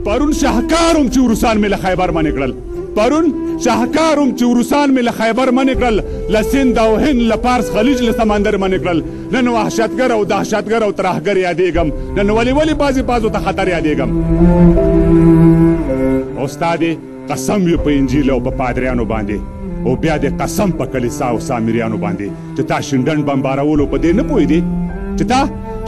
پرون شاهکار هم چې روسان مې له خیبر منې کړل پرون شاهکار هم چې روسان مې له خیبر منې کړل له سند او هند له پارس خلیج له سمندر منې کړل نن وحشتګر او دهشتګر او ترهګر یادېږم نن ولې بعضو ته خطر یادېږم استاد قسم وي په انجیل او په پادریانو باندې او بیا دې قسم په کلیسا او سامریانو باندې چې تا شینډن بمبارولو په دې نه پوهېدې چې تا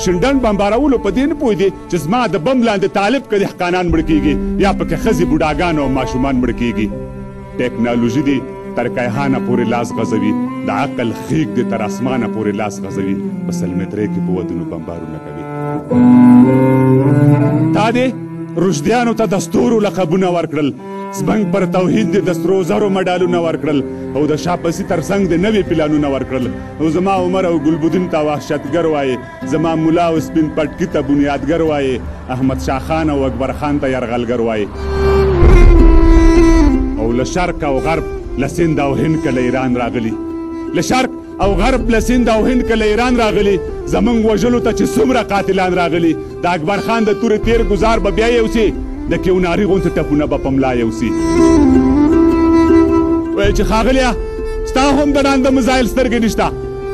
شینډن بمبارولو په دې نه پوهېدې چې زما د بم لاندې طالب که دهقانان مړه کېږي یا پکې ښځې بوډاګان او ماشومان مړه کېږي ټیکنالوژي دې تر کیهانه پورې لاس غځوي د عقل خیک دې تر اسمانه پورې لاس غځوي په سلمترۍ کې په ودونو بمبارونه کوي تا دې رشدیانو ته د ستورو لقبونه ورکړل زمنګ پر توحید دې د سرو زرو مډالونه ورکړل او د شاپسي تر څنګ د نوي پلانونه ورکړل او زما عمر او ګلبدین ته وحشتګر وایي زما ملا او سپین پټکي ته بنیادګر وایي احمد شاه خان او اکبر خان ته یرغلګر وایي او له شرق او غرب له سند او هند که له ایران راغلي له شرق او غرب له سند او هند که له ایران راغلي زمونږ وژلو ته چې څومره قاتلان راغلي د اکبر خان د تورې تیر ګزار به بیا یوسي د کیوناري غونته ټپونه به په ملا یوسي وایي چې ښاغلیه ستا هم د ړانده مزایل سترګې نشته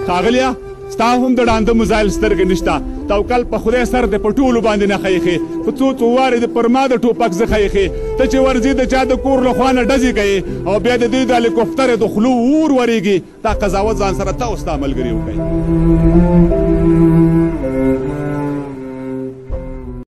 ښاغلیه ستا هم د ړانده مزایل سترګې نشته توکل په خدای سر دې په ټولو باندې نه ښیښې په څو وارې دې پر ما د ټوپک زه ښیښې ته چې ورځې د چا د کور له خوا نه ډزې کوې او بیا د دې د هلیکوپټر د خولو اور ورېږي دا قضاوت ځان سره ته او ستا ملګري وکړئ